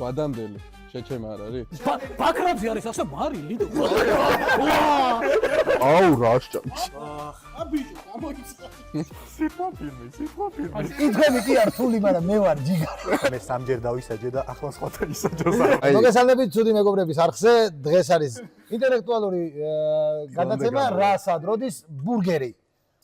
ვადამდელი შეჩემა არ არის? ბაქრაძე არის ახლა მარილი. აუ რა შეჭამს. აბიჭო, გამოიცა. სიფაფილმი. ითქვები კი არ თული, მაგრამ მე ვარ ჯიგარი. მე სამჯერ დავისაჯე და ახლა სხვათა ისაჯოს. მოგესალმებით ცუდი მეგობრების არხზე. დღეს არის ინტელექტუალური გადაცემა რასად როდის ბურგერი.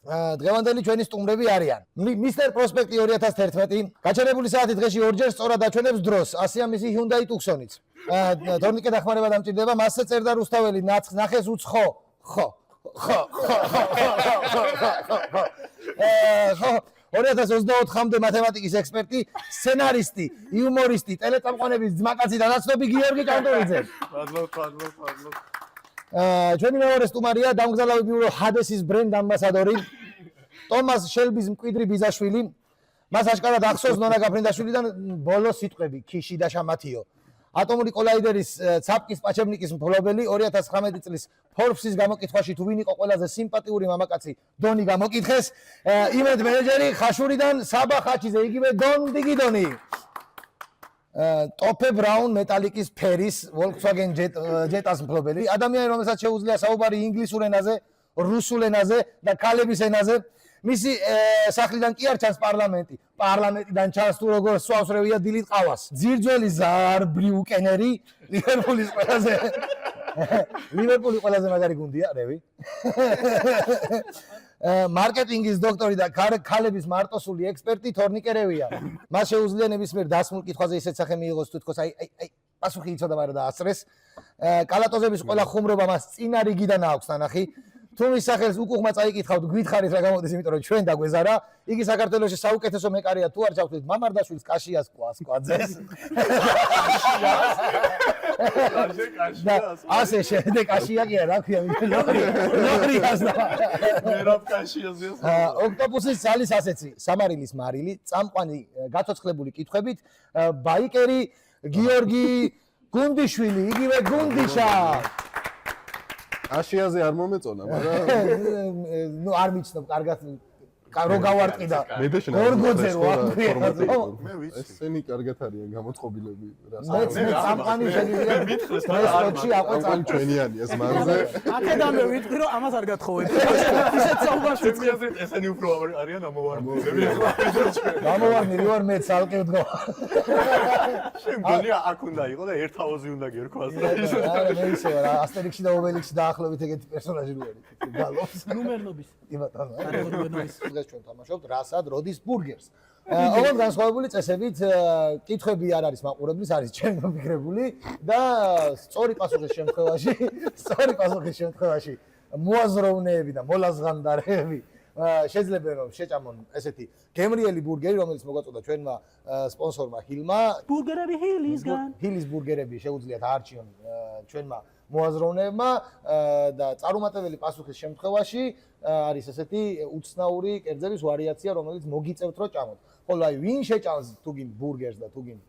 დღევანდელი ჩვენი სტუმრები არიან. მისტერ პროსპექტი 2011, გაჩერებული საათი დღეში ორჯერ სწორად აჩვენებს დროს. ასია მისი Hyundai Tucsonიც. თორნიკე დახმარება დამჭირდება, მასზე წერდა რუსთაველი ნახეს უცხო. ხო. 2024-მდე მათემატიკის ექსპერტი, სცენარისტი, იუმორისტი, ტელეწამყვანების ძმაკაცი და ნაცნობი გიორგი ჭანტურიძე. მადლობ. ჩვენი მეორე სტუმარია დამგზალავი ბიურო ჰადესის ბრენდ ამბასადორი ტომას შელბის მკვიდრი ბიზაშვილი. მას აშკარად ახსოვს ნონა გაფრინდაშვილიდან ბოლო სიტყვები ქიში და შამათიო. ატომური კოლაიდერის ცაპკის პაჩებნიკის მფლობელი 2019 წლის Forbes-ის გამოკითხვაში თუ ვინ იყო ყველაზე სიმპათიური მამაკაცი დონი გამოკითხეს. იმედ მენეჯერი ხაშურიდან საბა ხაჩიძე, იგივე დონ დიგიდონი. ტოფე ბრაუნ მეტალიკის ფერის Volkswagen Jetta-ს მფლობელი. ადამიანი, რომელსაც შეუძლია საუბარი ინგლისურ ენაზე, რუსულ ენაზე და ქალების ენაზე. მისი სახლიდან კი არ ჩანს პარლამენტი. პარლამენტიდან ჩანს თუ როგორ სვავს რევია დილით ყავას. ძირძველი ზარბრიუკენერი, ლივერპულის ყველაზე მაგარი გუნდია, რევი. მარკეტინგის დოქტორი და ქალების მარტოსული ექსპერტი თორნიკე რევია. მას შეუძლია ნებისმიერ დასმულ კითხვაზე ისეთ სახე მიიღოს თუ თქოს აი პასუხი იცოდა მაგრამ დაასწრეს. კალატოზების ყველა ხუმრობა მას წინა რიგიდან აქვს ნანახი. თუ მის სახელს უკუღმა წაიკითხავთ, გვითხარით რა გამოდის, იმიტომ რომ ჩვენ დაგვეზარა. იგი საქართველოში საუკეთესო მეკარია თუ არ ჩავთვლით მამარდაშვილის კაშიას კვასკვაძეს. ასე შემდეგ კაშია კი რა ქვია, ლორიას და მერაბ კაშიაზე. ოქტოპუსის ძალის ასეცი, სამარილის მარილი, წამყვანი გაცოცხლებული კითხვებით, ბაიკერი გიორგი გუნდიშვილი, იგივე გუნდიშა. აშიაზე არ მომეწონა, მაგრამ ნუ არ მიჩნევ, კარგად რო გავარტყი და მედეშნა გორგოძე რო აქვია. მე ვიცი. ესენი კარგად არიან გამოწყობილები. მე წამყვანი შეგიძლია მითხრეს პრესკოტში აყვე წამყვანი ჩვენიანი ეს მანზე. აქედანვე ვიტყვი რომ ამას არ გათხოვებ. ისეთ საუბარს შეგვიძლია ესენი უფრო არიან ამოვარდნილები. გამოვარდნილი ვარ მე ცალკე ვდგა. შემგონია აქ უნდა იყო და ერთ ავაზი უნდა გერქვას. არა მე ისე ვარ ასტერიქსი და ობელიქსი დაახლოებით ეგეთი პერსონაჟი რო არის. გალობს. ნუმერნობის. კი ბატონო. ნუმერნობის. დღეს ჩვენ თამაშობთ რასად როდის ბურგერს. ოღონდ განსხვავებული წესებით კითხვები არ არის მაყურებლის, არის ჩემი მოფიქრებული და სწორი პასუხის შემთხვევაში მოაზროვნეები და მოლაზღანდარები შეიძლება რომ შეჭამონ ესეთი გემრიელი ბურგერი, რომელიც მოგაწოდა ჩვენმა სპონსორმა ჰილმა. ბურგერები ჰილისგან. ჰილის ბურგერები შეუძლიათ აარჩიონ ჩვენმა მოაზროვნეებმა და წარუმატებელი პასუხის შემთხვევაში არის ესეთი უცნაური კერძების ვარიაცია, რომელიც მოგიწევთ რომ ჭამოთ. ხოლო აი ვინ შეჭამს თუ გინ ბურგერს და თუ გინ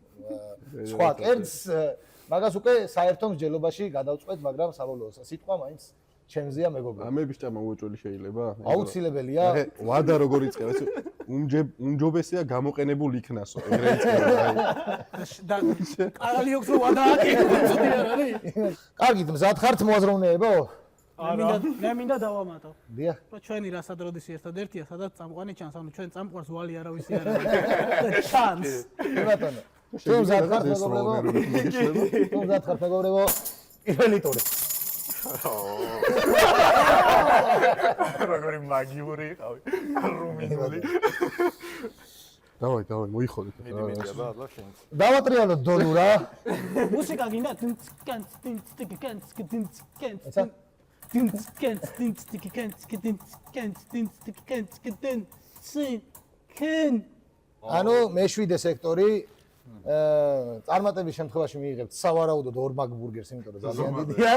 სხვა კერძს, მაგას უკვე საერთო მსჯელობაში გადავწყვეტ, მაგრამ საბოლოო სიტყვა მაინც ჩემზეა მეგობრებო. ამების ჭამა უოჭველი შეიძლება? აუცილებელია. ვადა როგორ იწყება? უმჯობესია გამოყენებულ იქნასო. ეგრე იწყება. და კარალიოქს რო ვადააკეთებ, ცუდი არ არის? კარგით, მზად ხართ მოაზროვნეებო? მე მინდა დავამატო. დიახ. რომ ჩვენი რასად როდის ერთადერთია, სადაც წამყვანი ჩანს, ანუ ჩვენ წამყვარს ვალი არავისი არ არის. ჩანს. კი ბატონო. თუ მზად ხართ მეგობრებო? თუ მზად ხართ მეგობრებო? პირველი ტური. როგორი მაგიური იყავი. რუმინული. დავაი, მოიხოდეთ. დავატრიალოთ დონუ რა. მუსიკა გინდა? ანუ მეშვიდე სექტორი წარმატების შემთხვევაში მიიღებთ სავარაუდოდ ორმაგ ბურგერს, იმიტომ რომ ძალიან დიდია.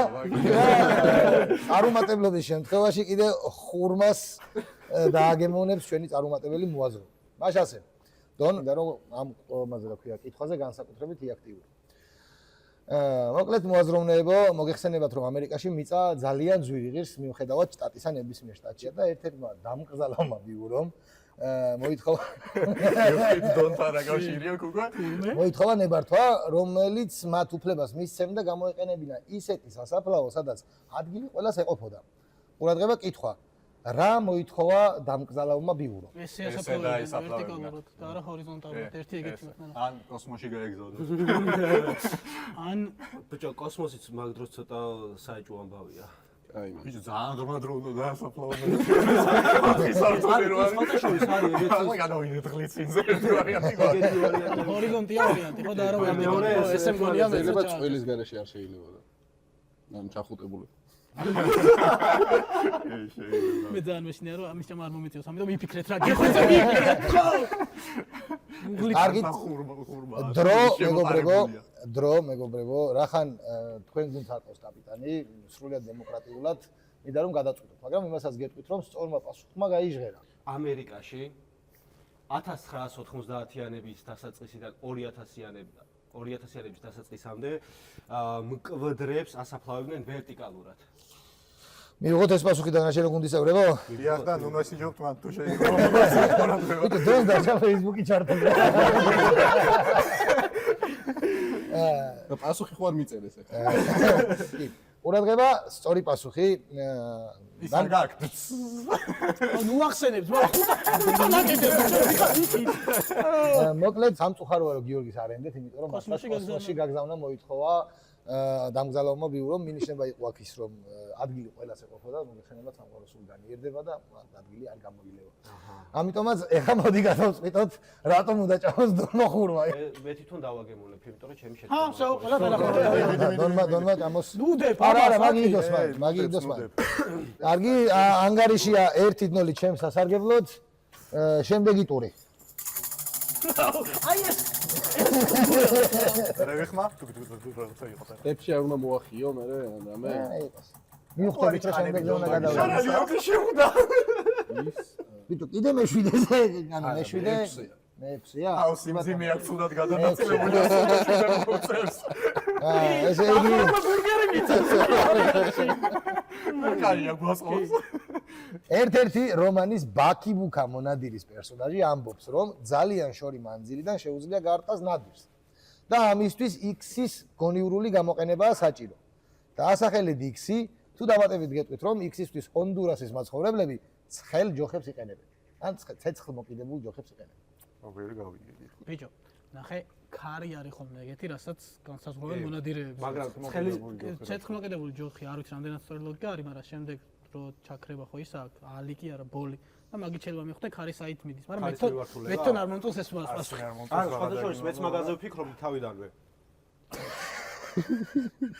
წარუმატებლობის შემთხვევაში კიდე ხურმას დააგემოვნებს ჩვენი წარუმატებელი მოაზროვნე. მაშ ასე. დონ და რომ ამ ამაზე რა ქვია, კითხვაზე განსაკუთრებით იაქტიური. მოკლედ მოაზროვნეებო, მოგეხსენებათ რომ ამერიკაში მიწა ძალიან ძვირი ღირს მიუხედავად შტატისა ნებისმიერ შტატშია და ერთ-ერთმა დამკრძალავმა ბიურომ მოითხოვა დონთან რა კავშირია უკვე? მოითხოვა ნებართვა, რომელიც მათ უფლებას მისცემდა გამოეყენებინა ისეთი სასაფლაო, სადაც ადგილი ყველას ეყოფოდა. ყურადღება კითხვა. რა მოითხოვა დამკზალავმა ბიურო? ეს ვერტიკალურად და არა ჰორიზონტალურად ერთი ეგეთი მაგრამ ან კოსმოსში გაეგზავნოს. ან ბიჭო, კოსმოსიც მაგ დროს ცოტა საეჭვო ამბავია. აი ბიჭო ძალიან ღრმა დრო უნდა დაასაფლავო. ფოტოშოპის არის ეგეთი. ახლა გადავიდეთ ღლიცინზე ერთი ვარიანტი გვაქვს. ეგეთი ვარიანტი. ჰორიზონტი ვარიანტი ხო და არა მეორე ესე მგონია მე შეიძლება წველის გარეშე არ შეიძლება და ან ჩახუტებული. მე ძალიან მეშინია რომ ამის ჩამ არ მომიწევს ამიტომ მიფიქრეთ რა გეხვეწე მიფიქრეთ ხო კარგით ხურმა. დრო მეგობრებო, რახან თქვენ გუნდს აკოს კაპიტანი, სრულიად დემოკრატიულად, მინდა რომ გადაწყვიტოთ, მაგრამ იმასაც გეტყვით რომ სწორმა პასუხმა გაიჟღერა. ამერიკაში 1990-იანების დასაწყისიდან 2000-იანების დასაწყისამდე მკვდრებს ასაფლავებდნენ ვერტიკალურად. მიიღოთ ეს პასუხი დანარჩენი გუნდის წევრებო? დიახ და ნუნესი ჯობთ მან თუ შეიძლება. ვიტო დრო და Facebook-ი ჩართული. და პასუხი ხო არ მიწერეს ახლა. კი. ყურადღება, სწორი პასუხი ისარ გაქვთ. ნუ ახსენებს მაგრამ ნაკეთებს მოკლედ სამწუხაროა რომ გიორგის არენდეთ, იმიტომ რომ მას კოსმოსში გაგზავნა მოითხოვა დამგზავრებმა ბიურომ, მინიშნება იყო აქ ის რომ ადგილი ყველას ეყოფოდა, მოიხსენებათ სამყარო სულ განიერდება და ადგილი არ გამოილევა. ამიტომაც ეხლა მოდი გადავწყვიტოთ, რატომ უნდა ჭამოს დონმა ხურმა. მე თვითონ დავაგემულებ, იმიტომ რომ ჩემი ჰა, შეცდომა. ყველა დონმა ჭამოს. ნუდებ არა, მაგიდოს მაგ. კარგი, ანგარიშია 1-0 ჩემს სასარგებლოდ. შემდეგი ტური. აი ეს რევიხმა თუ რაღაცა იყო და. ტეპში არ უნდა მოახიო მე რამე. მიუხვდებით რომ შემდეგი უნდა გადავიდე. შარალი შეხვდა. ვიტო, კიდე მეშვიდეზე, ანუ მეშვიდე. მე-6-ია. აუ სიმძიმე აქ თუდად გადანაწილებული მოწერს. ესე იგი ბურგერი მიწევს კაია გვასყავს. ერთ-ერთი რომანის ბაქიბუქა მონადირის პერსონაჟი ამბობს, რომ ძალიან შორი მანძილიდან შეუძლია გარტყას ნადირს. და ამისთვის X-ის გონივრული გამოყენებაა საჭირო. დაასახელეთ X-ი, თუ დამატებით გეტყვით, რომ X-ისთვის ჰონდურასის მაცხოვრებლები ცხელ ჯოხებს იყენებენ. ან ცეცხლ მოკიდებულ ჯოხებს იყენებენ. ვერ გავიგე. ბიჭო ნახე ქარი არის ხოლმე ეგეთი რასაც განსაზღვრავენ მონადირეებს მაგრამ ცეცხლმოკიდებული ჯოხი არ ვიცი რამდენად სწორი ლოგიკა არის მაგრამ შემდეგ რო ჩაქრება ხო ისა ალი კი არა ბოლი და მაგით შეიძლება მიხვდე ქარი საით მიდის მაგრამ მეთონ არ მომწონს ეს პასუხი ან სხვადასხვა მეც მაგაზე ვფიქრობ თავიდანვე.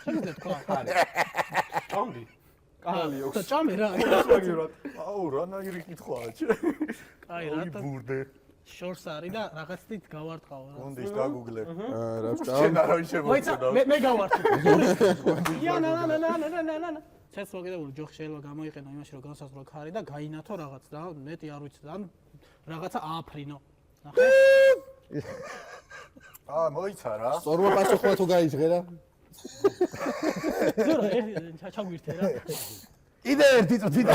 შეგიძლიათ თქვა ხარი. ჭამდი. კალიო. და ჭამე რა მაგივრად. აუ რანაირი კითხვაა. აი რატო ბურდე. შორს არის და რაღაცით გავარტყავ რა გუნდის დაგუგლე. რა შენ არავინ შემოწოდა. მე გავარტყე იანა ცეცხლმოკიდებული ჯოხი შეიძლება გამოიყენო იმაში რომ განსაზღვრო ქარი და გაინათო რაღაც და მეტი არ ვიცი ან რაღაცა ააფრინო ნახე მოიცარა. სწორმა პასუხმა თუ გაიჟღერა. ზურა ჩაგვირთე რა კიდე ერთი წუთი და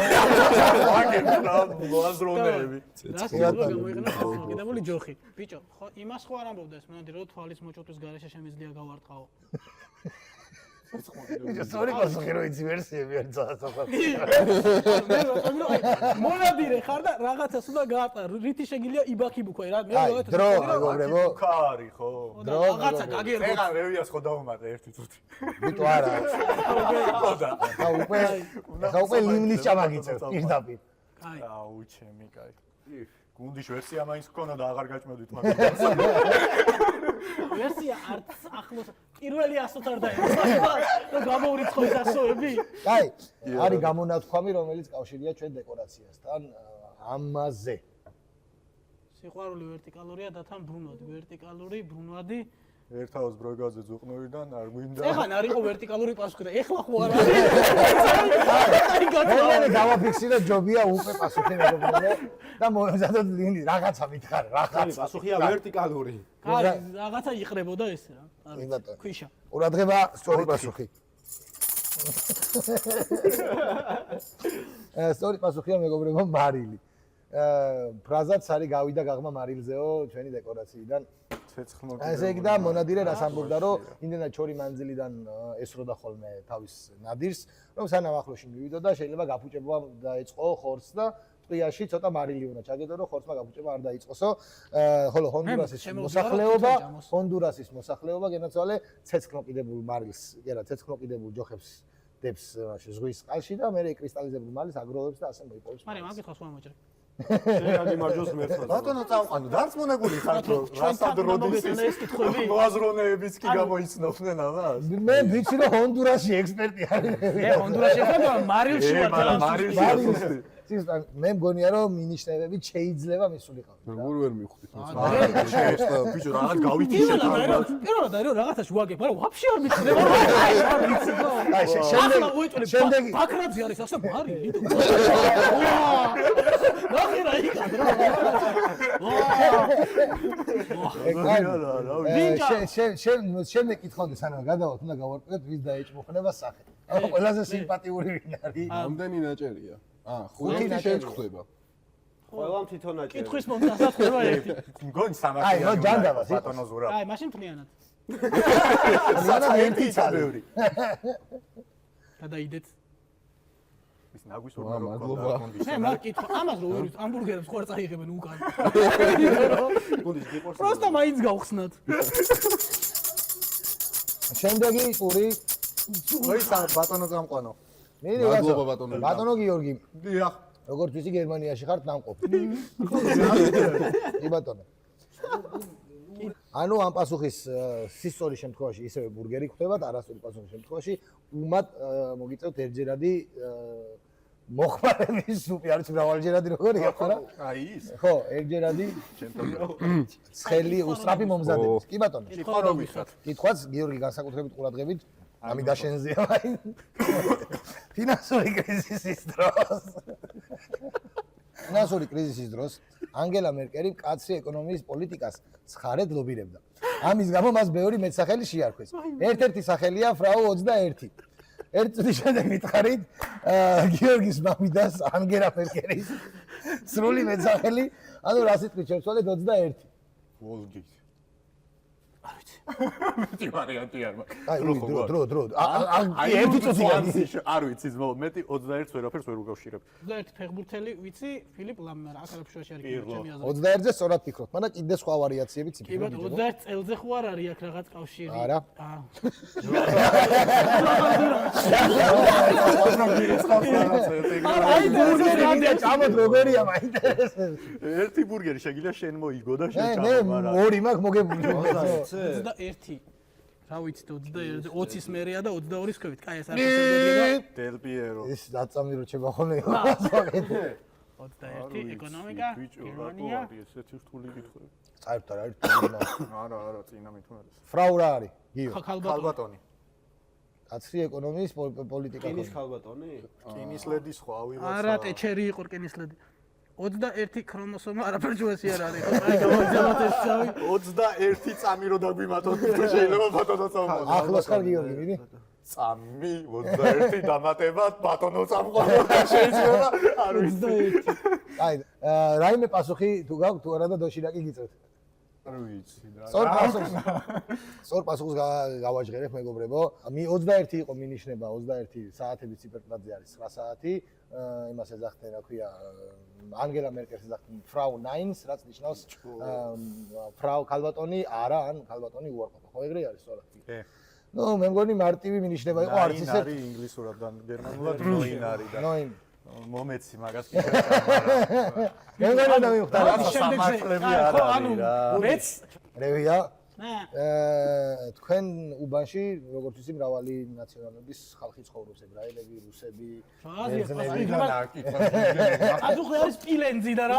აგებდა მოაზროვნეები. რა შეიძლება გამოიყენო ცეცხლმოკიდებული ჯოხი ბიჭო ხო იმას ხო არ ამბობდა ეს მონადირე რომ თვალის მოჭოტვის გარეშე შემიძლია გავარტყაო სწორი პასუხი რო იცი ვერსიები არ წასახავს. მონადირე ხარ და რაღაცას უნდა გაარტყა რითი შეგიძლია იბაქიბუქო რა მე აი დრო მეგობრებო ქარი ხო. რაღაცა გაგერბო ეხლა რევიას ხო დავუმატე ერთი წუთი. ვიტო არა ხოდა. ხა უკვე ლიმნის ჭამაგიწევ პირდაპირ. აი აუ ჩემი კაი. გუნდის ვერსია მაინც გქონდა და აღარ გაჭმევდით მაგას. ვერსია არც ახლოს პირველი 100-თ არ დაერქვა და გამოურიცხო ეს ასოები. აი, არის გამონათქვამი, რომელიც კავშირია ჩვენ დეკორაციასთან ამაზე. სიყვარული ვერტიკალურია და თან ბრუნვადი, ვერტიკალური ბრუნვადი. ერთაოს ბროგაზე ზუყნურიდან არ გვინდა. ეხლა არ იყო ვერტიკალური პასუხი და ეხლა ხო არ არის. მე გავაფიქსირე ჯობია უკვე პასუხი მეგობრებო და მozadot ლინი რაღაცა მითხარ, რაღაცა პასუხია ვერტიკალური. კაი, რაღაცა იყრებოდა ესე რა. კი ბატონო. ქვიშა. ყურადღება, სწორი პასუხი. სწორი პასუხია მეგობრებო მარილი. ფრაზაც არის გავიდა გაღმა მარილზეო ჩვენი დეკორაციიდან. ცეცხლმოკიდებული. ესე იგი და მონადირე რას ამბობდა რომ იმდენად ჩორი მანძილიდან ესროდა ხოლმე თავის ნადირს, რომ სანამ ახლოში მივიდო და შეიძლება გაფუჭება დაეწყო ხორცს და ტყიაში ცოტა მარილი უნდა ჩაგედო რომ ხორცმა გაფუჭება არ დაიწყოსო. ხოლო ჰონდურასის მოსახლეობა გენაცვალე ცეცხლმოკიდებულ მარილს, კი არა, ცეცხლმოკიდებულ ჯოხებს დებს ზღვის წყალში და მე კრისტალიზებულ მარილს აგროვებს და ასე მოიპოვებს. მაგრამ მაგ კითხავს მომაჭრე. შენ იმარჯოს მერცხლად. ბატონო წავყანო, დარწმუნებული ხარ რომ რასად როდის ეს კითხვები? მოაზროვნეებიც კი გამოიცნობდნენ ამას? მე ვიცი რომ ჰონდურასში ექსპერტი არის. ჰონდურასში ხდება მარილში მარილში. მე მგონია რომ მინიშნებები შეიძლება მისულიყავი. როგორ ვერ მივხვდით? ბიჭო, რაღაც გავითიშეთ. პირველად არის რომ რაღაცაში ვაგებ, მაგრამ ვაფშე არ მიცდება. არ ვიცი. აი შემდეგი ბაქრაძე არის ახლა მარილი. ნახე რა იქ რა. შემდეგ კითხავდი სანამ გადავალთ, უნდა გავარკვიოთ ვის დაეჭმოხნება სახე. ყველაზე სიმპათიური ვინ არის? ამდენი ნაჭერია. ხუთი შენ ხდება. ყველამ თვითონ აჭერა. კითხვის მომწასად ხდება ერთი. მგონი სამართლიანი. აი, ნო ჯანდაბას ბატონო ზურა. აი, მაშინ მთლიანად. საცა ერთიც არის. გადაიდეთ. ის ნაგვის ორმა მადლობა. მე მაგ კითხვა, ამას რო ამბურგერებს ხوار წაიღებენ უკან. გუნდის გიყურს. просто მაინც გავხსნათ. შემდეგი პური ოი ბატონო წამყვანო. მიდი მადლობა ბატონო. ბატონო გიორგი. დიახ. როგორც ვიცი გერმანიაში ხართ ნამყოფი. კი ბატონო. ანუ ამ პასუხის სისწოლის შემთხვევაში ისევე ბურგერი ხდებათ, არასწორი პასუხის შემთხვევაში უმად მოგიწევთ ერთჯერადი მოხმარების სუპი, არის მრავალჯერადი როგორია ხო რა? აი ის. ხო, ერთჯერადი ცხელი უსწრაფი მომზადებით. კი ბატონო. კითხვა რომ ვიხარ. კითხვაც გიორგი განსაკუთრებით ყურადღებით ამიდა შენზეა აი. ფინანსური კრიზისის დროს. ფინანსური კრიზისის დროს ანგელა მერკელი მკაცრი ეკონომიკის პოლიტიკას ცხარედ ლობირებდა. ამის გამო მას ბევრი მეტსახელი შეარქვეს. ერთ-ერთი სახელია ფრაუ 21. ერთ წუთის შემდეგ მითხარით გიორგის მამიდას ანგელა მერკელის სრული მეტსახელი, ანუ რა სიტყვით შევცვალეთ 21. ვოლგით. არ ვიცი. მეტი ვარიანტი არ მაქვს. აი, დრო. აი, ერთი წუთი გადის. არ ვიცი, მეტი 21-ს ვერაფერს ვერ უკავშირებ. 21 ფეხბურთელი ვიცი, ფილიპ ლამი, მაგრამ აქ არაფერში არ არის ჩემი აზრით. 21-ზე სწორად ფიქრობ, მაგრამ კიდე სხვა ვარიაციებიც კი ბატონო, 21 წელზე ხო არ არის აქ რაღაც კავშირი? არა. აი, ბურგერი წამოთ როგორია მაინტერესებს. ერთი ბურგერი შეგიძლია შენ მოიგო და შენ მე ჩამო, მაგრამ ორი მაქვს მოგებული. 21. რა ვიცი 21-ზე 20-ის მერეა და 22-ის ქვევით. კაი, ეს არ შესაძლებელია. დელ პიერო. ეს დაწამი რო შევა ხოლმე. 21 ეკონომიკა, გერმანია. ესეთი რთული კითხვები. წაებთ რა არის? არა, წინა მithumedes. ფრაუ რა არის? გიო. ხალბატონი. ხალბატონი. კაცრი ეკონომიის პოლიტიკა. კინის ხალბატონი? კინისლედი სხვა ავიღოთ. არა, ტეჩერი იყო რკინისლედი. 21 ქრომოსომა არაფერ ჯუესი არ არის. აი, გამოვიძებოთ ეს წავი. 21 წამი რო დაგვიმატოთ, შეიძლება ბატონო წამყვანო. ახლოს ხარ გიორგი, მიდი. წამი 21 დამატებად ბატონო წამყვანო და შეიძლება არ ვიცი. აი, რაიმე პასუხი თუ გაქვთ თუ არა და დოშირაკი გიწევთ. არ ვიცი რა. სწორ პასუხს გავაჟღერებ მეგობრებო. 21 იყო მინიშნება 21 საათები ციფერპლატზე არის 9 საათი. იმას ეძახდნენ, რა ქვია, ანგელა მერკელს ეძახდნენ ფრაუ 9-ს, რაც ნიშნავს ფრაუ ქალბატონი, არა, ან ქალბატონი უარყოფა. ხო ეგრე არის სწორად? კი. ნუ მე მგონი მარტივი მინიშნება იყო არც ისე. არის ინგლისურად და გერმანულად ნოინ არის და ნოინ. მომეცი მაგას კი შეჭამარა. მე მგონი და მივხვდა რა. სამართლები არ არის რა. მეც რევია. მე თქვენ უბანში როგორც ვიცი მრავალი ნაციონალობის ხალხი ცხოვრობს, ებრაელები, რუსები, ბერძნები და ათუ ხე არის სპილენძი და რა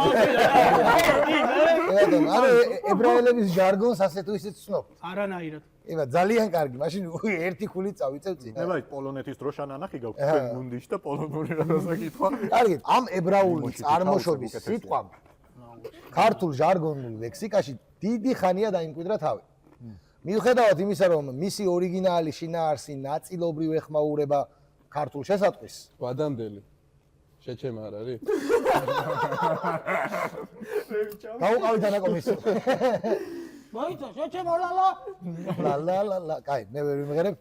არა ებრაელების ჟარგონს ასე თუ ისე ცნობ. არანაირად. ება ძალიან კარგი, მაშინ ერთი ქული წავიწევ წინ. მე ვაი პოლონეთის დროს ანანახი გაქვს თქვენ გუნდიში და პოლონური რაღაცა კითხვა. კარგი, ამ ებრაული წარმოშობის სიტყვამ ქართულ ჟარგონულ ლექსიკაში დიდი ხანია დაიმკვიდრა თავი. მიუხედავად იმისა, რომ მისი ორიგინალი შინაარსი ნაწილობრივ ეხმაურება ქართულ შესატყვის, ვადამდელი. შეჩემა არ არის? გაუყავით ანაკომისო. მოიცა შეჩემო ლალა. ლა, კაი, მე ვერ ვიმღერებ.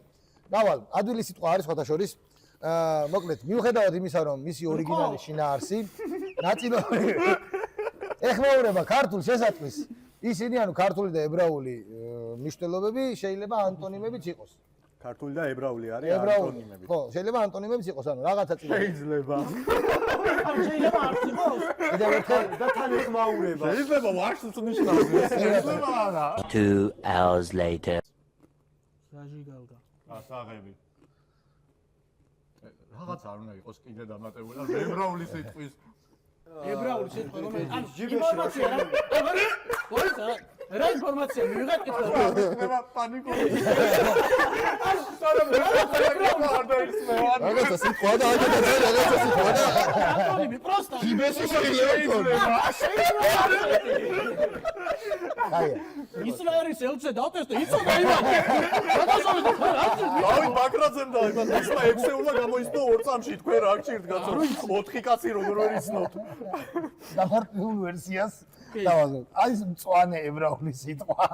დავალ, ადვილი სიტყვა არის სხვათა შორის. მოკლედ, მიუხედავად იმისა, რომ მისი ორიგინალი შინაარსი, ნაწილობრივ ეხმაურება ქართულ შესაწყის. ისინი ანუ ქართული და ებრაული მნიშვნელობები შეიძლება ანტონიმებიც იყოს. ქართული და ებრაული არის ებრაული. ანტონიმები. ხო, შეიძლება ანტონიმებიც იყოს, ანუ რაღაცა წინა. შეიძლება. შეიძლება არ იყოს. კიდევ ერთხელ და თან ეხმაურება. შეიძლება ვარშს ნიშნავს. შეიძლება არა. 2 hours later. რაჟი გალგა. ასაღები. რაღაც არ უნდა იყოს კიდე დამატებული. ებრაული სიტყვის ებრაული სიტყვა რომელიც ან ჯიბეში რა მოიცა რა ინფორმაცია მივიღეთ კითხვა. ხდება პანიკური. რაღაცა სიტყვა და რაღაცა სიტყვა და ანტონიმი პროსტა. ჯიბეში შეიძლება. კაი. ისრაელის ელჩე დატესტე იცოდა იმან. გადასავიდე ხო რა? დავით ბაქრაძემ და იმან ისმა ექსეულა გამოიცნო 2 წამში თქვენ რა გჭირთ კაცო 4 კაცი როგორ ვერ იცნოთ დამარტულ ვერსიას დავაზოთ. აი ეს მწვანე ებრაული სიტყვა.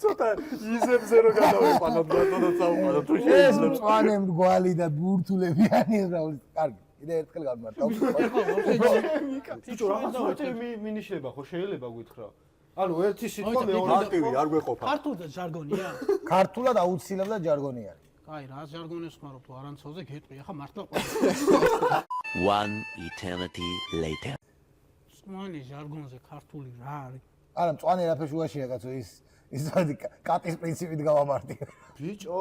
ცოტა იზებზე რო გადავეყანოთ ბატონო წაუყადო თუ ეს შეიძლება მწვანე მრგვალი და ბურთულებიანი ებრაული. კარგი, კიდე ერთხელ გამართავ. ბიჭო რაღაცა მინიშნება ხო შეიძლება გითხრა ანუ ერთი სიტყვა მოიცა, მეორე აქტივი არ გვეყოფა ქართულზე ჟარგონია? ქართულად აუცილებლად ჟარგონი არის. კაი, რა ჟარგონებს ხმარო თუ არანცოზე გეტყვი, ახლა მართლა 1 eternity later. სმანი ჟარგონზე ქართული რა არის? არა, მწვანე რაფეშუაშია კაცო ის კატის პრინციპით გავამართი. ბიჭო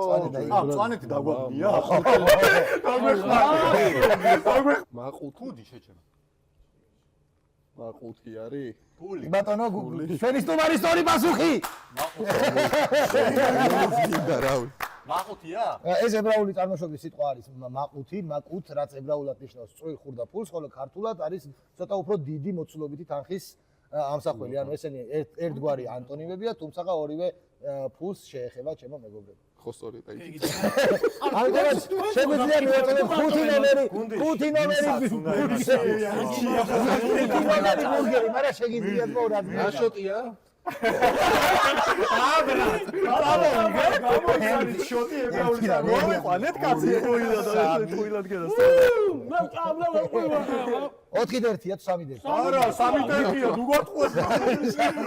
წვანეთი დაგვაყნია მაყუთი შეჩემა. მაყუთი არის? ბატონო, ჩვენი სტუმარის სწორი პასუხი. გინდა რავი. მაყუთია ეს ებრაული წარმოშობის სიტყვა არის მაყუთი, მაკუთ, რაც ებრაულად ნიშნავს წვრილ ხურ და ფულს, ხოლო ქართულად არის ცოტა უფრო დიდი მოცულობითი თანხის ამსახველი. ანუ ესენი ერთგვარი ანტონიმებია, თუმცა ორივე ფულს შეეხება ჩემო მეგობრებო. ხო სწორი დაიჭი. ამიტომ შეგვიძლია მივაწოდოთ 5 ნომერი ბურგერი, მაგრამ შეგიძლიათ მოვდათ. რა შოტია? შოტი ებრაული მოიყვანეთ კაცი თუილად გერას 4-1-ია თუ 3-1? არა 3-1-ია თუ გვატყუეთ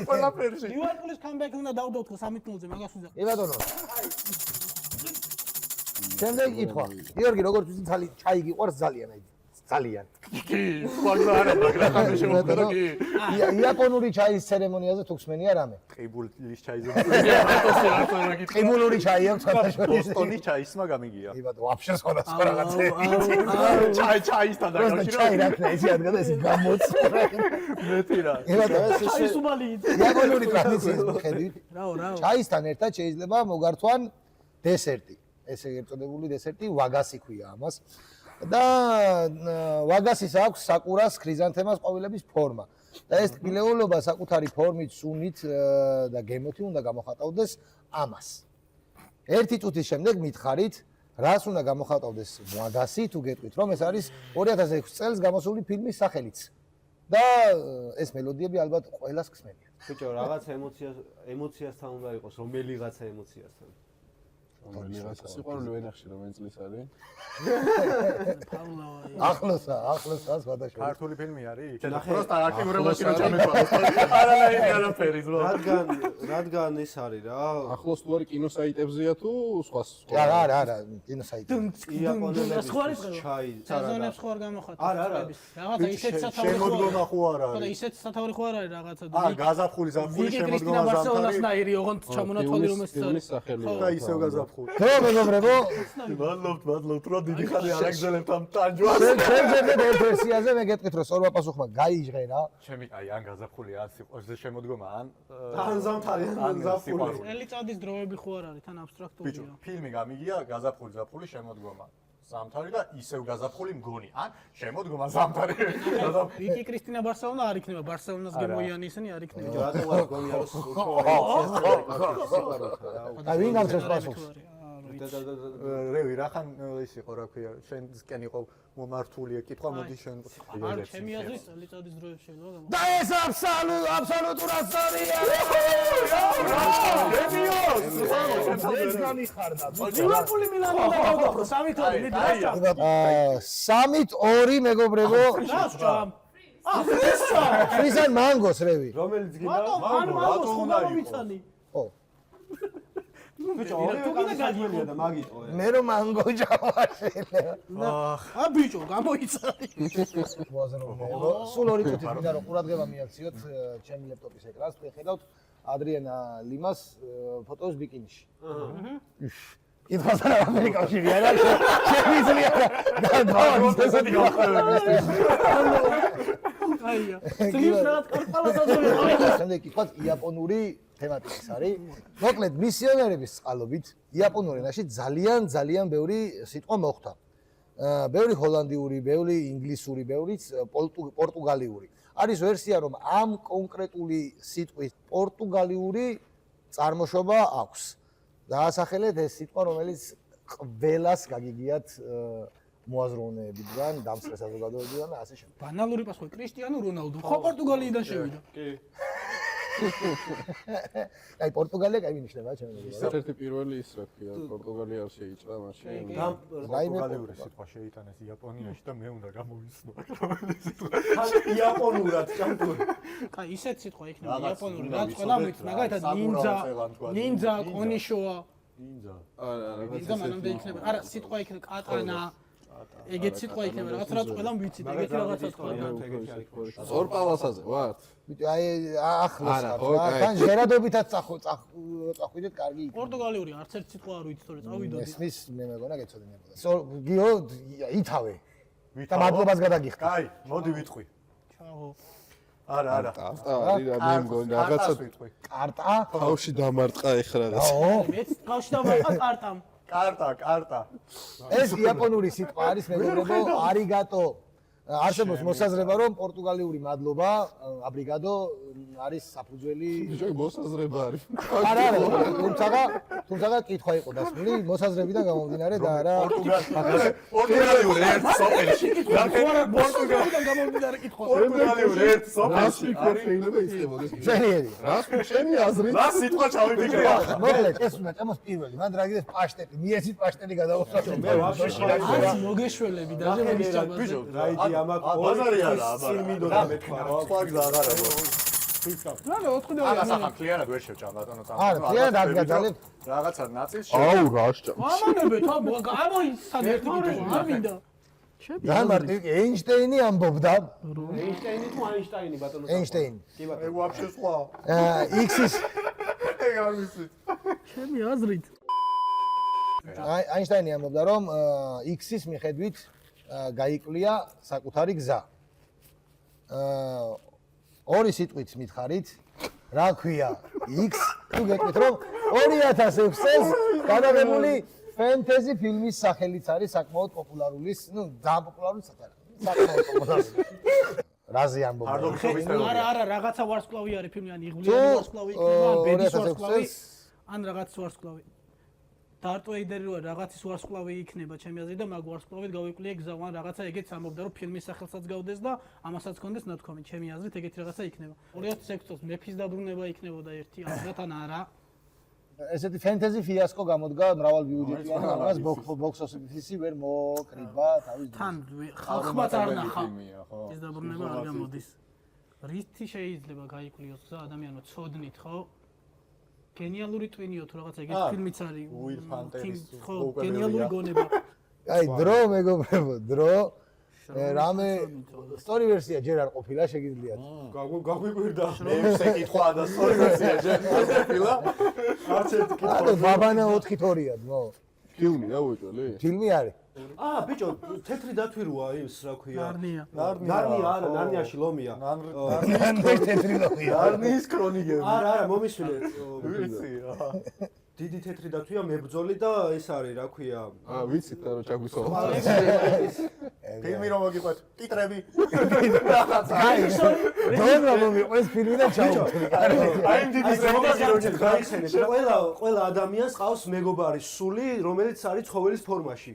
ყველაფერში ლივერპულის კამბექი უნდა დავდოთ 3-0-ზე, მაგას ვიზა. კი ბატონო. შემდეგ კითხვა. გიორგი, როგორც ვიცი, ჩაი გიყვარს ძალიან, აი ძალიან. კი სხვა არა მაგრამ ამ შემოგვდა კი იაპონური ჩაის ცერემონიაზე თუ ხსმენია რამე? ყიბულის ჩაიზე ყიბულური ჩაი აქვს ხათაშორის. ბოსტონის ჩაისმა გამიგია კი ბატონო, ვაფშე სხვადასხვა რაღაცა. ჩაისთან პროსტა ჩაი დაკავშირებით რა ეს ადგილი ეს გამოწვე. მეტი რა კი ბატონო, ჩაის უბალი. იაპონური ტრადიციის მიხედვით რაო. ჩაისთან ერთად შეიძლება მოგართვან დესერტი. ესე ერწოდებული დესერტი ვაგასი ქვია ამას. და ვაგასის აქვს საკურას, ქრიზანთემას ყვავილების ფორმა. და ეს ტკბილეულობა საკუთარი ფორმით, სუნით და გემოთი უნდა გამოხატავდეს ამას. ერთი წუთის შემდეგ მითხარით, რას უნდა გამოხატავდეს ვაგასი, თუ გეტყვით, რომ ეს არის 2006 წელს გამოსული ფილმის სახელიც. და ეს მელოდიები ალბათ ყველას გსმენია. ბიჭო რაღაც ემოციასთან უნდა იყოს რომელიღაცა ემოციასთან რომელიღაცა სიყვარული ვენახში რომ წლის არის? ახლოსა სხვადასხვა. ქართული ფილმი არის? პროსტა აქტიურობაში რა ჩამეყაროს. არანაირი არაფერი ზრო. რადგან ეს არის რა ახლოს თუ არის კინოსაიტებზეა თუ სხვა? არა, კინოსაიტი. იაპონელების სხვა არის ჩაი სეზონებს ხო არ გამოხატავს? არა. რაღაცა ისეთ სათავე შემოდგომა ხო არ ხო და არის? ისეთ სათავე ხო არ არის რაღაცა. გაზაფხული ზაფხული ვიკი კრისტინა შემოდგომა ბარსელონას ზამთარი. ნაირი ოღონდ ჩამონათვალი რომ ეს ფილმის სახელი. და ისევ გაზაფხული. ხო მეგობრებო, მადლობთ, რა დიდი ხანი არ აგზელებთ ამ ტანჯვას. შეგძებდეთ ერთ ვერსიაზე, მე გეტყვით, რომ სწორმა პასუხმა გაიჟღერა. ჩემი აი ან გაზაფხული ან სიყვარულზე შემოდგომა ან ზამთარი ან ზაფხული ელიწადის დროები ხო არ არის, თან ბიჭო, აბსტრაქტულია. ფილმი გამიგია გაზაფხული ზაფხული შემოდგომა. ზამთარი და ისევ გაზაფხული მგონი. ან შემოდგომა ზამთარი. ვიკი კრისტინა ბარსელონა არ იქნება, ბარსელონას გემოიანი ისინი არ იქნება. რატო არ გონია რომ უფრო ემოციასთან და ვინ გამწევს პასუხს? რევი რახან ის იყო რა ქვია შენსკენ იყო მომართული კითხვა მოდი შენ არ ჩემი აზრით წელიწადის დროებში შეიძლება და ეს აბსოლუტურად სწორია. ეს განიხარდა. ლივერპული მილანი დაგვდო 3-2 მიდრაშა 3-2 მეგობრებო. ნასჭამ ფრიზან მანგოს რევი. რომელიც გინდა რატო უნდა მიცანი ო ბიჭო ორივე გაძლიერია და მაგიტო მე რომ მანგო ჯავაშელა. ა ბიჭო გამოიცანი მოაზროვნე. სულ 2 წუთით მინდა რომ ყურადღება მიაქციოთ ჩემი ლეპტოპის ეკრანს. ხედავთ ადრიანა ლიმას ფოტოს ბიკინიში. ითხოვდა ამერიკაში არა შემიძლია აია ციფრად კარპალასაზე შემდეგ კითხვა იაპონური თემატიკის არის. მოკლედ მისიონერების წყალობით იაპონურ ენაში ძალიან ბევრი სიტყვა მოხვდა. ბევრი ჰოლანდიური, ბევრი ინგლისური, ბევრიც პორტუგალიური. არის ვერსია რომ ამ კონკრეტული სიტყვის პორტუგალიური წარმოშობა აქვს. დაასახელეთ ეს სიტყვა, რომელიც ყველას გაგიგიათ მოაზროვნეებიდან, დამსწრე საზოგადოებიდან და ასე შემდეგ. ბანალური პასუხი კრისტიანო რონალდო ხო პორტუგალიიდან შევიდა კი აი პორტუგალია კაი მინიშნება ჩემი მეგობრებო. ერთ-ერთი პირველი ის რა ქვია პორტუგალია არ შეიჭრა მაშინ. პორტუგალიური სიტყვა შეიტანეს იაპონიაში და მე უნდა გამოვიცნო. იაპონურად ჭამტური აი ისეთ სიტყვა იქნება იაპონური რაც ყველა მით მაგალითად ნინძა კონიშოა ნინძა მანამდე იქნება არა სიტყვა იქნება კატანა ეგეთ სიტყვა იქნება რაღაც რაც ყველა ვიცით ეგეთი რაღაცა თქვა ორპალასაზე ვართ. ბიჭო აი ახლოს ხარ. თან ჟერადობითაც წახვიდეთ კარგი იქნება. პორტუგალიური არც ერთ სიტყვა არ ვიცით თორე წავიდოდი ესმის მე მეგონა გეცოდინებოდა. გიო ითავე და მადლობას გადაგიხდი. კაი მოდი ვიტყვი ჩაო არა არის რა მე მგონი რაღაცა ვიტყვი კარტა თავში დამარტყა ეხლა რაღაც. მეც თავში დავაყა კარტამ კარტა ეს იაპონური სიტყვა არის მეგობრებო არიგატო. არსებობს მოსაზრება რომ პორტუგალიური მადლობა აბრიგადო არის საფუძველი ბიჭო მოსაზრება არის. არა თუმცა კითხვა იყო დასმული მოსაზრებიდან გამომდინარე და არა პორტუგალიური ერთ სოფელში პორტუგალიდან გამომდინარე კითხვა პორტუგალიური ერთ სოფელში შეიძლება ისწებოდეს. შენიერი ჩემი აზრით რა სიტყვა ჩავიფიქრე მოკლედ ეს უნდა წამოს პირველი მან რაგიდეს პაშტეტი მიეცით პაშტეტი გადავუსვათ მე ვაფშე არც მოგეშველები და მის ჩაბაზე ბიჭო რაიდი ამაკ ბაზარი არა სილმინდო და მეთქვა რა სხვა გზა აღარა რა 4 არა სახა კლიანად ვერ შევჭამ ბატონო არა, კლიანად არ გაძალებ. რაღაცა ნაწილს აუ რა შეჭამ. ამანებეთ ამოიცან ერთი კითხვა არ მინდა გამარტი ეინშტეინი ამბობდა ეინშტეინი თუ აინშტაინი ბატონო ეინშტეინი კი ბატონო ეგ ვაფშე სხვა X-ის ეგ არ ვიცი ჩემი აზრით აინშტაინი ამბობდა რომ X-ის მიხედვით გაიკლია საკუთარი გზა. ორი სიტყვით მითხარით, რა ქვია X, თუ გეტყვით რომ 2006 წელს გადაღებული ფენტეზი ფილმის სახელიც არის საკმაოდ პოპულარული, ძალიან პოპულარული საკმაოდ პოპულარული. რაზე ამბობ? არა, რაღაცა ვარსკვლავი არის ფილმი, ან იღბლიანი ვარსკვლავი იქნება, ან ბედის ვარსკვლავი, ან რაღაც ვარსკვლავი. დარტ ვეიდერი რაღაცის ვარსკვლავი იქნება ჩემი აზრით და მაგ ვარსკვლავით გავიკლია გზა, ან რაღაცა ეგეც ამბობდა რომ ფილმის სახელსაც გავდეს და ამასაც კონდეს ნათქვამი. ჩემი აზრით ეგეთი რაღაცა იქნება. 2006 წელს მეფის დაბრუნება იქნებოდა ერთი აზრად ან არა. ესეთი ფენტეზი ფიასკო გამოდგა მრავალბიუჯეტიანი, ამას ბოქს ოფისი ვერ მოკრიბა თავის თან ხალხმაც არ ნახა. ეს დაბრუნება არ გამოდის. რითი შეიძლება გაიკვლიოს გზა ადამიანო ცოდნით ხო? გენიალური ტვინიო თუ რაღაც ეგეთი ფილმიც არის. ხო, გენიალური გონება. აი დრო მეგობრებო, დრო რამე სტორი ვერსია ჯერ არ ყოფილა შეგიძლიათ. გაგვიკვირდა მე კითხვა და სწორი ვერსია ჯერ ყოფილა არც ერთი კითხვა ანუ ბაბანა 4-2-ია, ნო. ფილმი რა უეჭველი? ფილმი არის. ბიჭო თეთრი დათვიროა ის რა ქვია ნარნია. ნარნია არა ნარნიაში ლომია ნარნია თეთრი ლომია. არნის ქრონიკები არა მომისვლეთ ვიცი დიდი თეთრი დათვია მებრძოლი და ეს არის, რა ქვია, ვიცით რა ჩაგვისვა. ფილმი რომ მოგიყვეთ, ტიტრები. დონმა მომიყვეს ფილმი და ჩაუდგე. IMDb-ს რეგისტრირებული გაიხსენეთ. ყველა ადამიანს ყავს მეგობარი სული, რომელიც არის ცხოველის ფორმაში.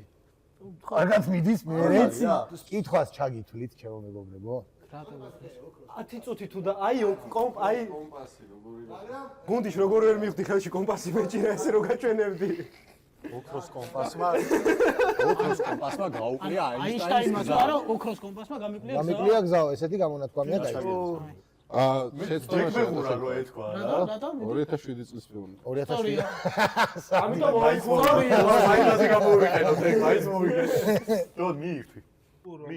კარგად მიდის მერეც. კითხვას ჩაგითვლით, ჩემო მეგობრებო. 10 წუთი თუ და აი კომპასი როგორი რა. გუნდიშ როგორ ვერ მივხვდი ხელში კომპასი მეჭირა ესე რო გაჩვენებდი. ოქროს კომპასმა გაუკლია აინშტაინმა ზარო ოქროს კომპასმა გამიკლია გზაო, ესეთი გამონათქვამია გაიგე. შეცდომა რო ეთქვა რა. 2007 წლის ფილმი. 2007. ამიტომ მოიქულა. მაინაზე გამოვიყენოთ, მაინც მოვიგეთ. დოდ მიირთვი.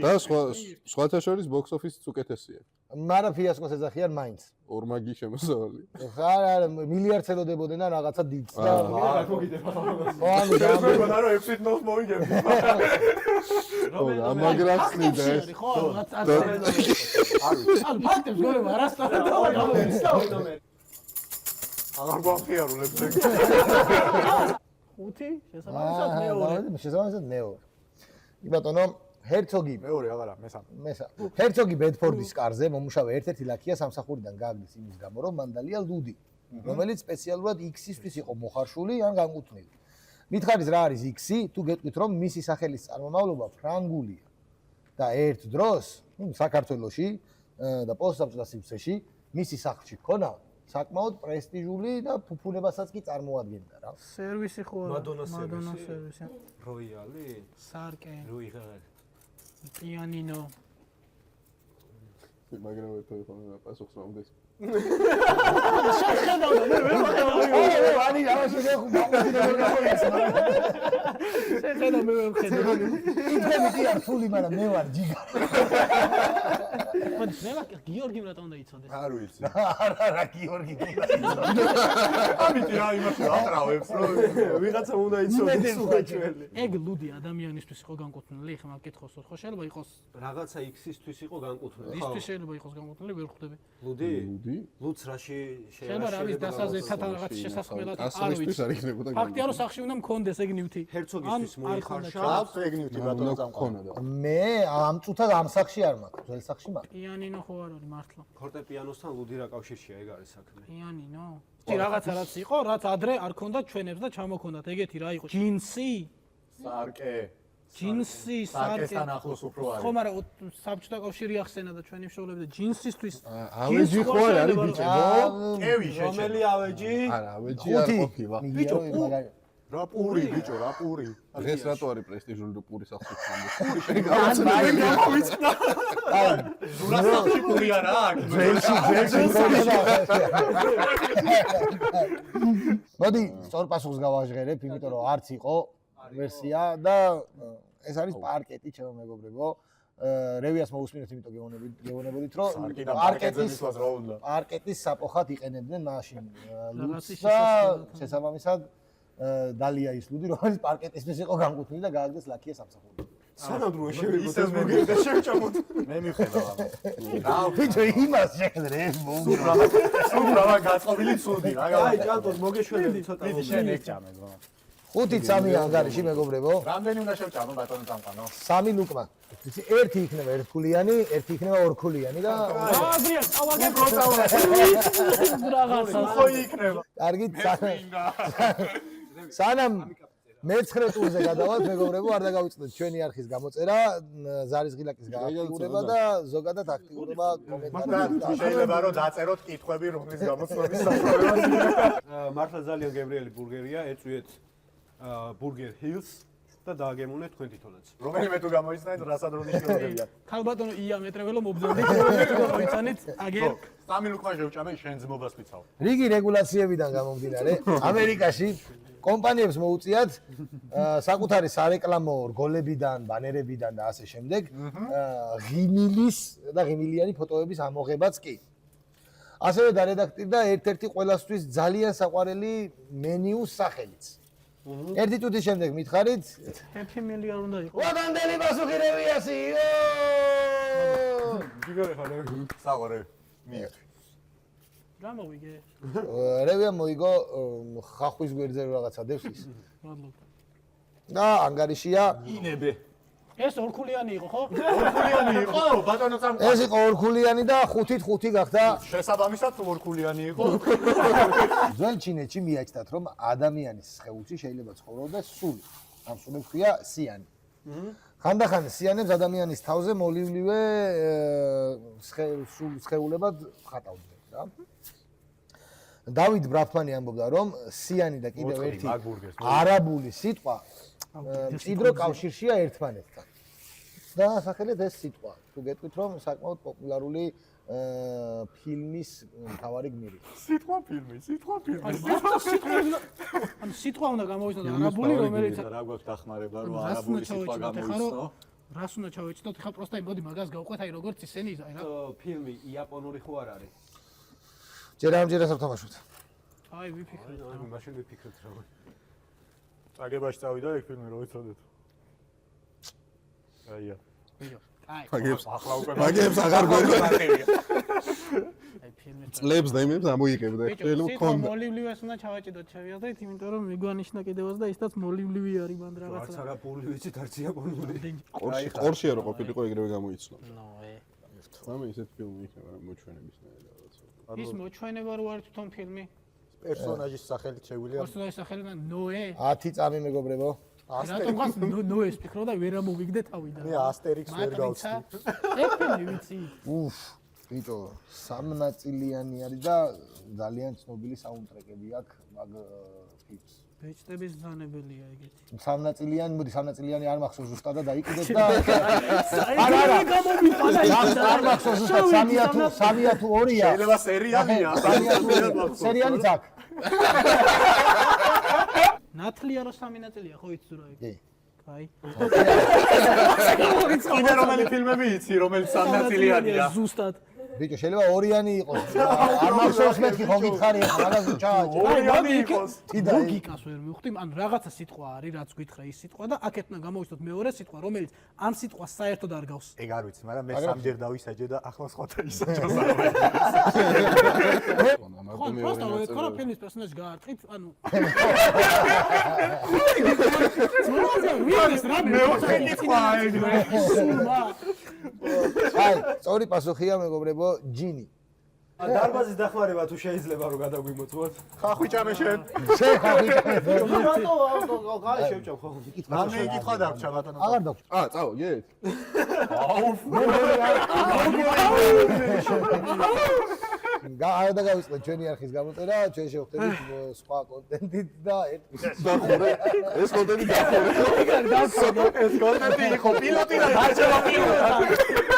და სხვათა შორის box office-იც უკეთესია. მაგრამ ფიასკოს ეძახიან მაინც. ორმაგი შემოსავალი. ხარ მილიარდს ელოდებოდნენ და რაღაცა დიდს და რა მოგიდება. ხო ანუ მეგონა რომ ეფსით ნოს მოვიგებდი. ამაგრაც ნება ეს. ხო, რაღაც ასე. ანუ ფაქტებს გორევა არასწორად გამოვიცდა მე. აღარ გვახიარულებს ეგ. 5 შესაბამისად მეორე. შესაბამისად მეორე. კი ბატონო ჰერცოგი მეორე აღარა მესამე. ჰერცოგი ბედფორდის კარზე მომუშავე ერთ-ერთი ლაქია სამსახურიდან გააგდეს იმის გამო რომ მან დალია ლუდი რომელიც სპეციალურად X-ისთვის იყო მოხარშული ან განკუთვნილი. მითხარით რა არის X-ი? თუ გეტყვით რომ მისი სახელის წარმომავლობა ფრანგულია და ერთ დროს საქართველოში და პოსტსაბჭოთა სივრცეში მისი სახლში ქონა საკმაოდ პრესტიჟული და ფუფუნებასაც კი წარმოადგენდა რა. სერვისი ხო არა? მადონა სერვისი. როიალი? სარკე. როიღარ. პიანინო. მაგრამ ერთო იყო პასუხს მომდეს. შეხედავდა მე ვერ ვხედავ. ani ამაში შეხედავ მე ვერ ვხედავ. იქნები კი არ ფული, მაგრამ მე ვარ ჯიგარი. ხო, ძნელა გიორგიმ რატომ უნდა იცოდეს? არ ვიცი. არა, გიორგი. ამიტომ რა იმაში აყრავებს რომ ვიღაცა უნდა იცოდეს უაჭველი. ეგ ლუდი ადამიანისთვის იყო განკუთვნილი, ხა მაგკითხოს ხო შეიძლება იყოს რაღაცა X-ისთვის იყო განკუთვნილი. ისთვის შეიძლება იყოს განკუთვნილი, ვერ ხვდები. ლუდი? ლუდს რაში შეიძლება რა არის დასაზრდად რაღაც შესასყმელად არ ასისთვის არ ვიცი. იქნებოდა. ფაქტია რომ სახში უნდა მქონდეს ეგ ნივთი. ჰერცოგისთვის მოიხარშა. აქვს ეგ ნივთი ბატონო წამყონა და. მე ამ წუთად ამ სახში არ მაქვს, ძველ სახში მაქვს. პიანინო ხო არ არის მართლა. ფორტეპიანოსთან ლუდი რა კავშირშია ეგ არის საქმე. პიანინო. ჭი რაღაცა რაც იყო, რაც ადრე არ ქონდა ჩვენებს და ჩამოქონდათ. ეგეთი რა იყო? ჯინსი? სარკე. ჯინსი, სარკე. სარკესთან ახლოს უფრო არის. ხო, მაგრამ საბჭოთა კავშირი ახსენა და ჩვენი მშობლები და ჯინსისთვის. ავეჯი ხო არ არის ბიჭებო? კევი შეჭე. რომელი ავეჯი? არა, ავეჯი არ ყოფილა. ბიჭო, რა პური ბიჭო, რა პური. დღეს რატო არის პრესტიჟული და პური სახში ხმამდე? ზურასახში პური არა აქვს. მოდი, სწორ პასუხს გავაჟღერებ, იმიტომ რომ არც იყო ვერსია და ეს არის პარკეტი, ჩემო მეგობრებო. რევიას მოусმინეთ, იმიტომ გეუბნებოდით, რომ პარკეტის საფოხად იყენებდნენ მაშინ ლუდს და შესაბამისად დალია ის ლუდი, რომელიც პარკეტისთვის იყო განკუთვნილი და გააგდეს ლაქია სამსახური. სანამდე შევიგოთ ეს მოგერდა შევჭამოთ. მე მიხედავ. რა ვიცი იმას შეხედრე სუბრავა გაწყობილი ცუდი რა. აი, ჭალტოს მოგეშველები ცოტა. შენ ეგ ჭამე ზო. 5-3 ანგარიში მეგობრებო. რამდენი უნდა შევჭამო ბატონო წამყანო? 3 ლუკმა. ერთი იქნება ერთქულიანი, ერთი იქნება ორქულიანი და აგრია, წავაგე რაღაცა. ხო იქნება. კარგით, სანამ მე-9 ტურზე გადავალთ მეგობრებო, არ დაგავიწყდეთ ჩვენი არხის გამოწერა, ზარის ღილაკის გააქტიურება და ზოგადად აქტიურობა კომენტარებში. შეიძლება რომ დაწეროთ კითხვები რომლის გამოცნობის საშუალებას. მართლა ძალიან გემრიელი ბურგერია, ეწვიეთ ბურგერ ჰილს და დააგემოვნეთ თქვენ თვითონაც. რომელიმე თუ გამოიცნეთ, რასად რონიშნებია. ქალბატონო იამეტრეველო მობრძოლდით, რომ მოიცანით აგერ 3 ლუკმა შევჭამე შენ ძმობას ვიცავ. რიგი რეგულაციებიდან გამომდინარე, ამერიკაში კომპანიებს მოუწიათ საკუთარი სარეკლამო რგოლებიდან, ბანერებიდან და ასე შემდეგ ღიმილის და ღიმილიანი ფოტოების ამოღებაც კი. ასევე დარედაქტირდა ერთ-ერთი ყველასთვის ძალიან საყვარელი მენიუს სახელიც. ერთი წუთის შემდეგ მითხარით, Happy Meal არ უნდა იყოს. ვაგანდელი პასუხი რევიასი. გიგარე ხარ? საყარე. მიიღე. რა მოვიგე? რევია მოიგო ხახვის გვერდზე რაღაცა დევს ის. მადლობა. და ანგარიშია. ინებე. ეს ორქულიანი იყო, ხო? ორქულიანი იყო, ბატონო წამყვანი. ეს იყო ორქულიანი და 5-5 გახდა. შესაბამისად ორქულიანი იყო. ძველ ჩინეთში მიაჩნდათ რომ ადამიანის სხეულში შეიძლება ცხოვრობდეს სული. ამ სულებს ქვია სიანი. ხანდახან სიანებს ადამიანის თავზე მოლივლივე სხეულებად ხატავდნენ რა. დავით ბრაფმანი ამბობდა რომ სიანი და კიდევ ერთი არაბული სიტყვა მჭიდრო კავშირშია ერთმანეთთან. და სახელით ეს სიტყვა თუ გეტყვით რომ საკმაოდ პოპულარული ფილმის მთავარი გმირი. სიტყვა ფილმი. ანუ სიტყვა უნდა გამოვიცნოთ არაბული, რომელიც რა გვაქვს დახმარება რომ არაბული სიტყვა გამოვიცნო? რას უნდა ჩავეჭდოთ? ხა პროსტა იმოდი მაგას გავყვეთ აი როგორც ისენი აი რა. ფილმი იაპონური ხო არ არის? ჯერ ამჯერად ვთამაშობთ. აი ვიფიქრე. აი მაშინ ვიფიქრეთ რა. წაგებაში წავიდა ეგ ფილმი რო ვიცოდეთ. აია. აი მაგებს ახლა უკვე მაგებს აღარ გვერდია. აი ფილმი. წლებს და იმებს ამოიღებდა. შეიძლება ვქონდა. მოლივლივეს უნდა ჩავაჭიდოთ შევიაზრეთ, იმიტომ რომ მიგვანიშნა კიდევაც და ისიც მოლივლივი არის მანდ არც რაღაცა. არაბული ვიცით, არც იაპონური. ყორშია რო ყოფილიყო ეგრევე გამოიცნო. ნოე. მაგრამ ისეთ ფილმი იქნება რა მოჩვენების რაღაცა. ის მოჩვენება რო არის თვითონ ფილმი. პერსონაჟის სახელით შეგვიძლია პერსონაჟის სახელი ნოე. 10 წამი მეგობრებო. რატომღაც ნოეს ფიქრო და ვერ ამოვიგდე თავიდან. მე ასტერიქს ვერ გავცდი. ეს ფილმი ვიცი. უფ, ბიჭო, სამნაწილიანი არის და ძალიან ცნობილი საუნდტრეკები აქვს მაგ ფილმს. ბეჭდების ბრძანებელია ეგეთი. სამნაწილიანი არ მახსოვს ზუსტად და დაიკიდეთ და არა გამომიყანა არ მახსოვს ზუსტად 3 თუ 2-ია. შეიძლება სერიალია, სერიალიც აქვს. ნათლია რო 3 ნაწილია ხო იცი რა ეგ. კი. აი. კიდე რომელი ფილმები იცი, რომელიც სამნაწილიანია? ზუსტად. ბიჭო, შეიძლება 2-იანი იყოს. არ მახსოვს მეთქი ხო გითხარი ახლა მაგას ჩააჭე. ორიანი იყოს. ლოგიკას ვერ მივხვდი, ანუ რაღაცა სიტყვა არის, რაც გითხრა ის სიტყვა და აქეთ უნდა გამოვიცნოთ მეორე სიტყვა, რომელიც ამ სიტყვას საერთოდ არ გავს. ეგ არ ვიცი, მაგრამ მე სამჯერ დავისაჯე და ახლა სხვათა ისაჯოს არ ხო, просто რო ეთქვა ფილმის პერსონაჟი გაარტყით, ანუ მეოთხე კითხვა ეგ. აი, სწორი პასუხია მეგობრებო, ჯინი. დარბაზის დახმარება თუ შეიძლება რომ გადაგვიმოწმოთ. ხახვი ჭამე შენ. შენ ხახი. რატო გაი შევჭამ ხო? რამე კითხვა დაგჭა ბატონო. აღარ დაგჭ. წავა, გეთ. არ დაგავიწყდეთ ჩვენი არხის გამოწერა, ჩვენ შევხვდებით სხვა კონტენტით და დახურე. ეს კონტენტი დახურე. ეს კონტენტი იყო პილოტი და დაჭერა პილოტი.